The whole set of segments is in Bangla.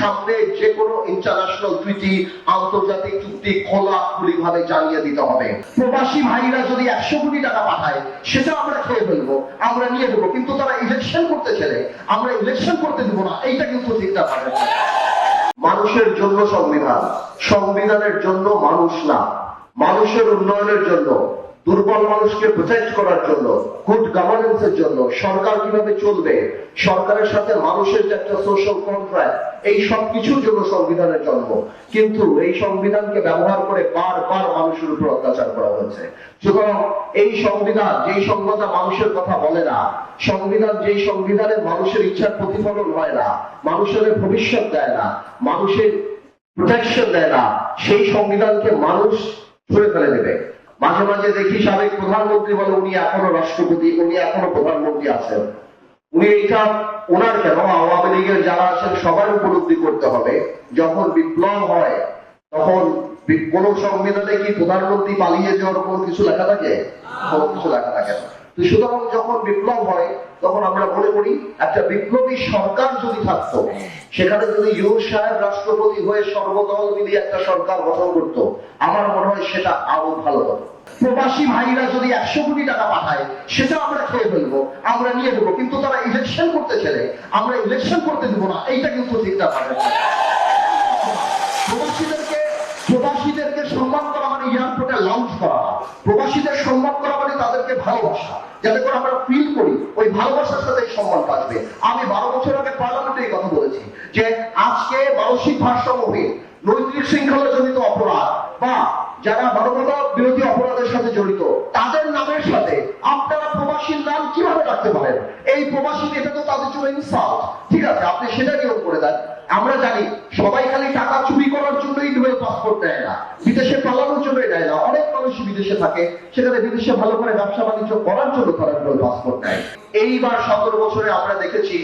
সামনে যে কোনো ইন্টারন্যাশনাল ট্রিটি, আন্তর্জাতিক চুক্তি খোলাখুলি ভাবে জানিয়ে দিতে হবে। প্রবাসী ভাইরা যদি 100 কোটি টাকা পাঠায় সেটা আমরা খেয়ে ফেলবো, আমরা নিয়ে দেবো, কিন্তু তারা ইলেকশন করতে চাইলে আমরা ইলেকশন করতে দিব না, এইটা কিন্তু ঠিক না। মানুষের জন্য সংবিধান, সংবিধানের জন্য মানুষ না। মানুষের উন্নয়নের জন্য, দুর্বল মানুষকে প্রোটেক্ট করার জন্য, গুড গভর্নেন্সের জন্য, সরকার কিভাবে চলবে, সরকারের সাথে মানুষের যে একটা সোশ্যাল কন্ট্রাক্ট, এই সব কিছুর জন্য সংবিধানের জন্ম। কিন্তু এই সংবিধানকে ব্যবহার করে বারবার মানুষের উপর অত্যাচার করা হয়েছে। সুতরাং এই সংবিধান, যেই সংবিধান মানুষের কথা বলে না, সংবিধান যেই সংবিধানে মানুষের ইচ্ছার প্রতিফলন হয় না, মানুষের ভবিষ্যৎ দেয় না, মানুষের প্রোটেকশন দেয় না, সেই সংবিধানকে মানুষ ছুঁড়ে ফেলে দেবে। মাঝে মাঝে দেখি সাবেক প্রধানমন্ত্রী বলে উনি এখনো রাষ্ট্রপতি, উনি এখনো প্রধানমন্ত্রী আছেন। উনি এটা ওনার কেন, আওয়ামী লীগের যারা আছেন সবার উপলব্ধি করতে হবে, যখন বিপ্লব হয় তখন কোন সংবিধানে কি প্রধানমন্ত্রী পালিয়ে যাওয়ার কোন কিছু লেখা থাকে? কোনো কিছু লেখা থাকে না। সুতরাং যখন বিপ্লব হয় তখন আমরা মনে করি একটা বিপ্লবী সরকার যদি থাকতো, সেখানে যদি ইউনূস সাহেব রাষ্ট্রপতি হয়ে সর্বদল মিলিয়ে একটা সরকার গঠন করত, আমার মনে হয় সেটা আরো ভালো হতো। প্রবাসী ভাইরা যদি 100 কোটি টাকা পাঠায় সেটা আমরা খেয়ে ফেলবো, আমরা নিয়ে দেবো, কিন্তু তারা ইলেকশন করতে চাইলে আমরা ইলেকশন করতে দিব না, এইটা কিন্তু ঠিক না। প্রবাসীদেরকে সম্মান করা মানে এয়ারপোর্টে লঞ্চ করা, প্রবাসীদের সম্মান করা মানে তাদেরকে ভালোবাসা, যাতে করে আমরা ফিল করি ওই ভালোবাসার সাথে সম্মান আসবে। আমি 12 বছর আগে পার্লামেন্টে এই কথা বলেছি যে আজকে মানসিক ভারসাম্যহীন, নৈতিক শৃঙ্খলা জনিত অপরাধ বা যারা মানবতা বিরোধী অপরাধের সাথে জড়িত, তাদের নামের সাথে আপনারা প্রবাসীর নাম কিভাবে রাখতে পারেন? এই প্রবাসী, এটা তো তাদের জন্য ইনসাল্ট। ঠিক আছে, আপনি সেটা নিয়োগ করে দেন। আমরা জানি সবাই খালি টাকা চুরি করার জন্যই ডুয়েল পাসপোর্ট দেয় না, বিদেশে পালানোর জন্যই দেয় না। অনেক মানুষই বিদেশে থাকে, সেখানে বিদেশে ভালো করে ব্যবসা বাণিজ্য করার জন্য তারা ডুয়েল পাসপোর্ট নেয়। এইবার 17 বছরে আমরা দেখেছি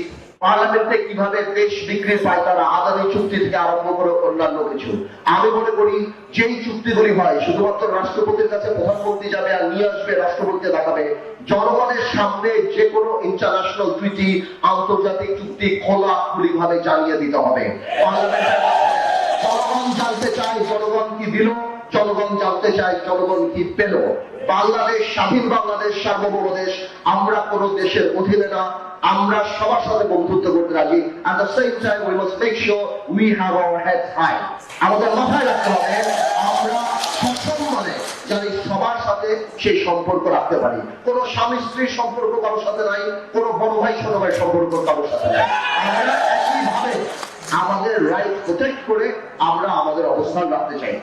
পার্লামেন্টে কিভাবে দেশ বিক্রির পায়তারা, আদানি চুক্তি থেকে আরম্ভ করে অন্যান্য কিছু। আমি মনে করি যেই চুক্তিগুলি হয় শুধুমাত্র রাষ্ট্রপতির কাছে প্রধানমন্ত্রী যাবে আর নিয়ে আসবে, রাষ্ট্রপতিকে দেখাবে, জনগণের সামনে যে কোনো ইন্টারন্যাশনাল ট্রিটি, আন্তর্জাতিক চুক্তি খোলাখুলি ভাবে জানিয়ে দিতে হবে। জনগণ জানতে চায় জনগণ কি দিল, জনগণ জানতে চায় জনগণ কি পেল। বাংলাদেশ স্বাধীন, বাংলাদেশ সার্বভৌম দেশ, আমরা কোন দেশের অধীনে না, আমরা সবার সাথে বন্ধুত্ব করতে রাজি। at the same time we must make sure we have our heads high। আমাদের মাথায় রাখতে হবে আমরা সসম্মানে জানি সবার সাথে সেই সম্পর্ক রাখতে পারি। কোন স্বামী স্ত্রীর সম্পর্ক কারোর সাথে নাই, কোন বড় ভাই ছোট ভাই সম্পর্ক কারোর সাথে নাই। আমরা একইভাবে আমাদের রাইট প্রোটেক্ট করে আমরা আমাদের অবস্থান রাখতে চাই।